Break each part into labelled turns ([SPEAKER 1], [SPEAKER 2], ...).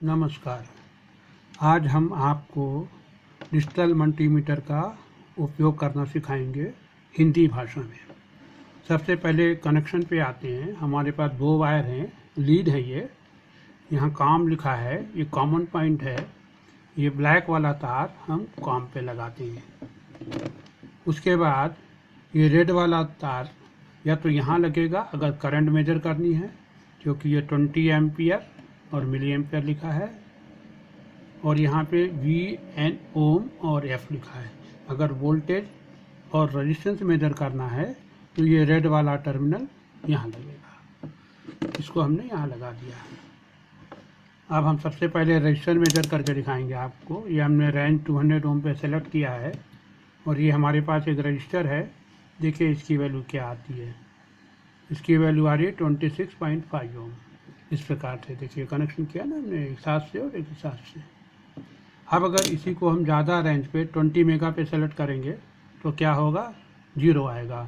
[SPEAKER 1] नमस्कार। आज हम आपको डिजिटल मल्टीमीटर का उपयोग करना सिखाएंगे हिंदी भाषा में। सबसे पहले कनेक्शन पे आते हैं। हमारे पास दो वायर हैं, लीड है ये, यहाँ कॉम लिखा है, ये कॉमन पॉइंट है। ये ब्लैक वाला तार हम कॉम पे लगाते हैं। उसके बाद ये रेड वाला तार या तो यहाँ लगेगा अगर करंट मेजर करनी है, क्योंकि ये 20 एम्पियर और मिली एम्पियर लिखा है, और यहाँ पे VN ओम और F लिखा है। अगर वोल्टेज और रेजिस्टेंस मेजर करना है तो ये रेड वाला टर्मिनल यहाँ लगेगा। इसको हमने यहाँ लगा दिया। अब हम सबसे पहले रेजिस्टेंस मेजर करके दिखाएंगे आपको। ये हमने रेंज 200 ओम पे सेलेक्ट किया है और ये हमारे पास एक रजिस्टर है। देखिए इसकी वैल्यू क्या आती है। इसकी वैल्यू आ रही है 26.5 ओम। इस प्रकार से देखिए कनेक्शन किया ना हमने, एक साथ से और एक साथ से। अब अगर इसी को हम ज़्यादा रेंज पे 20 मेगा पे सेलेक्ट करेंगे तो क्या होगा, 0 आएगा।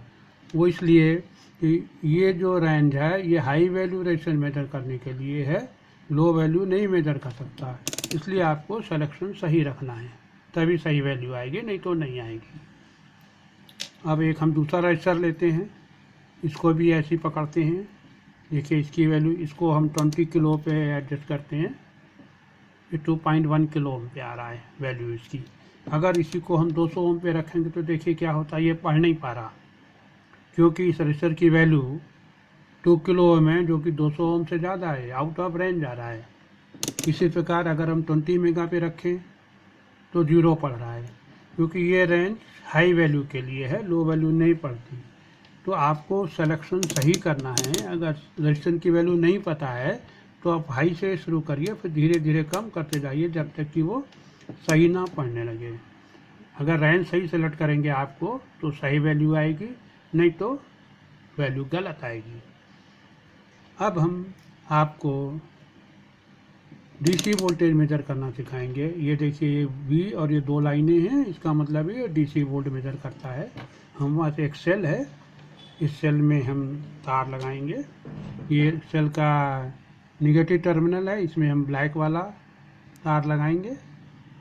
[SPEAKER 1] वो इसलिए कि ये जो रेंज है ये हाई वैल्यू रेजिस्टेंस मेजर करने के लिए है, लो वैल्यू नहीं मेजर कर सकता। इसलिए आपको सिलेक्शन सही रखना है, तभी सही वैल्यू आएगी, नहीं तो नहीं आएगी। अब एक हम दूसरा रजिस्टर लेते हैं, इसको भी ऐसे ही पकड़ते हैं। देखिए इसकी वैल्यू, इसको हम 20 किलो पे एडजस्ट करते हैं। ये 2.1 किलो ओम पे आ रहा है वैल्यू इसकी। अगर इसी को हम 200 ओम पे रखेंगे तो देखिए क्या होता है, ये पढ़ नहीं पा रहा, क्योंकि इस रजिस्टर की वैल्यू 2 किलो ओम है, जो कि 200 ओम से ज़्यादा है, आउट ऑफ रेंज आ रहा है। इसी प्रकार अगर हम 20 मेगा पे रखें तो 0 पढ़ रहा है, क्योंकि ये रेंज हाई वैल्यू के लिए है, लो वैल्यू नहीं पढ़ती। तो आपको सिलेक्शन सही करना है। अगर रेजिस्टेंस की वैल्यू नहीं पता है तो आप हाई से शुरू करिए, फिर धीरे धीरे कम करते जाइए जब तक कि वो सही ना पढ़ने लगे। अगर रेंज सही सेलेक्ट करेंगे आपको तो सही वैल्यू आएगी, नहीं तो वैल्यू गलत आएगी। अब हम आपको DC वोल्टेज मेजर करना सिखाएंगे। ये देखिए ये V और ये दो लाइनें हैं, इसका मतलब ये DC वोल्ट मेजर करता है। हम वहाँ से एक सेल है, इस सेल में हम तार लगाएंगे। ये सेल का निगेटिव टर्मिनल है, इसमें हम ब्लैक वाला तार लगाएंगे,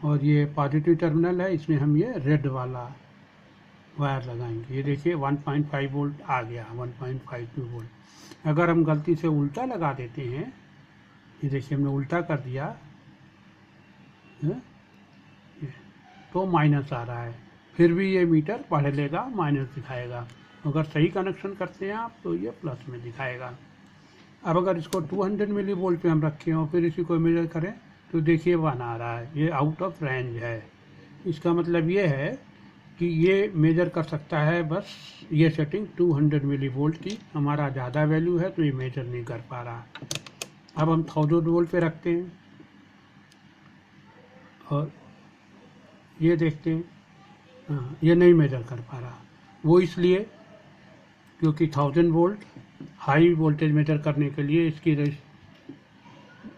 [SPEAKER 1] और ये पॉजिटिव टर्मिनल है, इसमें हम ये रेड वाला वायर लगाएंगे। ये देखिए 1.5 वोल्ट आ गया, 1.52 वोल्ट। अगर हम गलती से उल्टा लगा देते हैं, ये देखिए हमने उल्टा कर दिया है, तो माइनस आ रहा है। फिर भी ये मीटर पढ़ लेगा, माइनस दिखाएगा। अगर सही कनेक्शन करते हैं आप तो ये प्लस में दिखाएगा। अब अगर इसको 200 मिली वोल्ट पे हम रखें और फिर इसी को मेजर करें तो देखिए 1 आ रहा है, ये आउट ऑफ रेंज है। इसका मतलब ये है कि ये मेजर कर सकता है बस ये सेटिंग 200 मिली वोल्ट की। हमारा ज़्यादा वैल्यू है तो ये मेजर नहीं कर पा रहा। अब हम 1000 वोल्ट पे रखते हैं और ये देखते हैं, हाँ ये नहीं मेजर कर पा रहा। वो इसलिए क्योंकि 1000 वोल्ट हाई वोल्टेज मेजर करने के लिए इसकी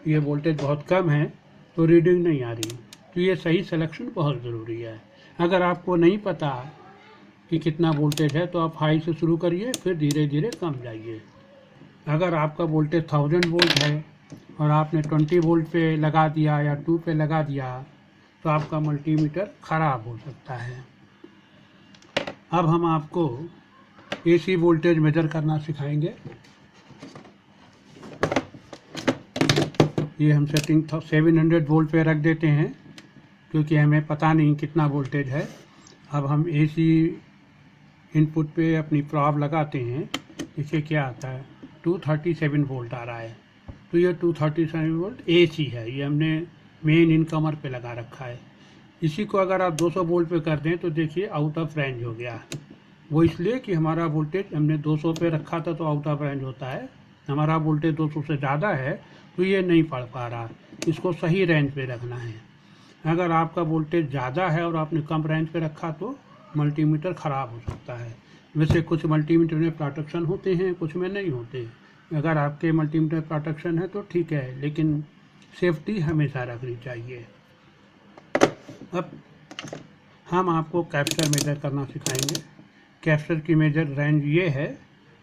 [SPEAKER 1] ये वोल्टेज बहुत कम है, तो रीडिंग नहीं आ रही। तो ये सही सिलेक्शन बहुत ज़रूरी है। अगर आपको नहीं पता कि कितना वोल्टेज है तो आप हाई से शुरू करिए, फिर धीरे धीरे कम जाइए। अगर आपका वोल्टेज 1000 वोल्ट है और आपने 20 वोल्ट पे लगा दिया या 2 पे लगा दिया तो आपका मल्टीमीटर ख़राब हो सकता है। अब हम आपको AC वोल्टेज मेजर करना सिखाएंगे। ये हम सेटिंग 700 वोल्ट पे रख देते हैं, क्योंकि हमें पता नहीं कितना वोल्टेज है। अब हम AC इनपुट पे अपनी प्रॉब लगाते हैं। देखिए क्या आता है, 237 वोल्ट आ रहा है। तो ये 237 वोल्ट AC है, ये हमने मेन इनकमर पे लगा रखा है। इसी को अगर आप 200 वोल्ट पे कर दें तो देखिए आउट ऑफ रेंज हो गया। वो इसलिए कि हमारा वोल्टेज हमने 200 पे रखा था तो आउट ऑफ रेंज होता है। हमारा वोल्टेज 200 से ज़्यादा है तो ये नहीं पढ़ पा रहा। इसको सही रेंज पे रखना है। अगर आपका वोल्टेज ज़्यादा है और आपने कम रेंज पे रखा तो मल्टीमीटर ख़राब हो सकता है। वैसे कुछ मल्टीमीटर में प्रोटेक्शन होते हैं, कुछ में नहीं होते। अगर आपके मल्टीमीटर प्रोटेक्शन है तो ठीक है, लेकिन सेफ्टी हमेशा रखनी चाहिए। अब हम आपको कैपेसिटर मेजर करना सिखाएंगे। कैपेसिटर की मेजर रेंज ये है।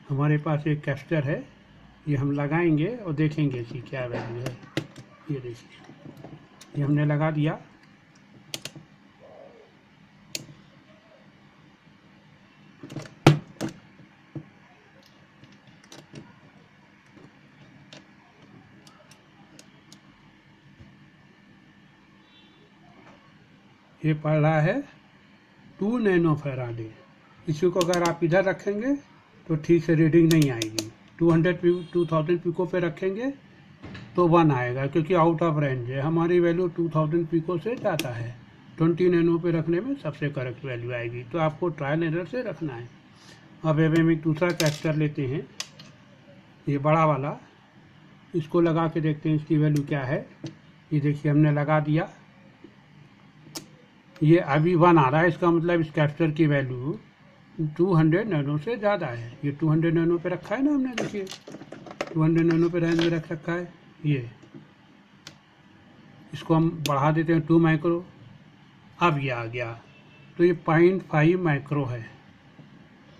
[SPEAKER 1] हमारे पास एक कैपेसिटर है, ये हम लगाएंगे और देखेंगे इसकी क्या वैल्यू है। ये देखिए ये हमने लगा दिया। ये पढ़ रहा है 2 नैनो फैराडे। इसी को अगर आप इधर रखेंगे तो ठीक से रीडिंग नहीं आएगी। 2000 पिको पे रखेंगे तो 1 आएगा, क्योंकि आउट ऑफ रेंज है। हमारी वैल्यू 2000 पिको से ज़्यादा है। 20 नैनो पे रखने में सबसे करेक्ट वैल्यू आएगी। तो आपको ट्रायल एरर से रखना है। अब हम एक दूसरा कैरेक्टर लेते हैं, ये बड़ा वाला। इसको लगा के देखते हैं इसकी वैल्यू क्या है। ये देखिए हमने लगा दिया, ये अभी 1 आ रहा है। इसका मतलब इस कैरेक्टर की वैल्यू 200 नैनो से ज़्यादा है। ये 200 नैनो पे रखा है ना हमने, देखिए 200 नैनो पे रेंज में रख रखा है। ये इसको हम बढ़ा देते हैं 2 माइक्रो। अब ये आ गया, तो ये 0.5 माइक्रो है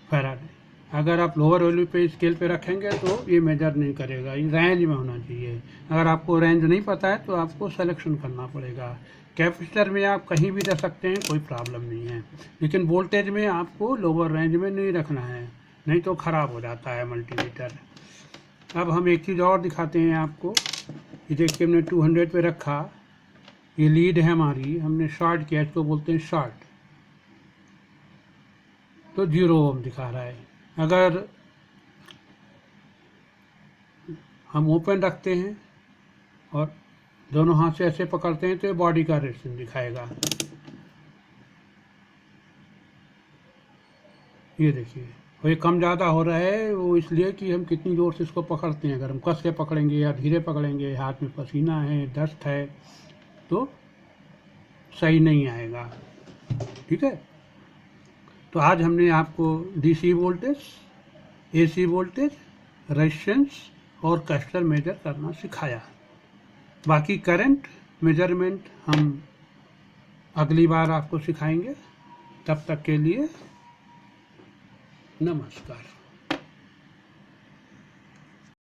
[SPEAKER 1] फैराडे। अगर आप लोअर वैल्यू पे स्केल पे रखेंगे तो ये मेजर नहीं करेगा, ये रेंज में होना चाहिए। अगर आपको रेंज नहीं पता है तो आपको सिलेक्शन करना पड़ेगा। कैपेसिटर में आप कहीं भी रख सकते हैं, कोई प्रॉब्लम नहीं है, लेकिन वोल्टेज में आपको लोअर रेंज में नहीं रखना है, नहीं तो ख़राब हो जाता है मल्टीमीटर। अब हम एक चीज़ और दिखाते हैं आपको। ये देखिए हमने 200 पे रखा, ये लीड है हमारी, हमने शॉर्ट किया, इसको बोलते हैं शॉर्ट, तो 0 ओम दिखा रहा है। अगर हम ओपन रखते हैं और दोनों हाथ से ऐसे पकड़ते हैं तो ये बॉडी का रेजिस्टेंस दिखाएगा। ये देखिए, और ये कम ज़्यादा हो रहा है, वो इसलिए कि हम कितनी ज़ोर से इसको पकड़ते हैं। अगर हम कस के पकड़ेंगे या धीरे पकड़ेंगे, हाथ में पसीना है, डस्ट है, तो सही नहीं आएगा। ठीक है, तो आज हमने आपको DC voltage, AC voltage, resistance और कैपेसिटर मेजर करना सिखाया। बाकी करंट मेजरमेंट हम अगली बार आपको सिखाएंगे। तब तक के लिए नमस्कार।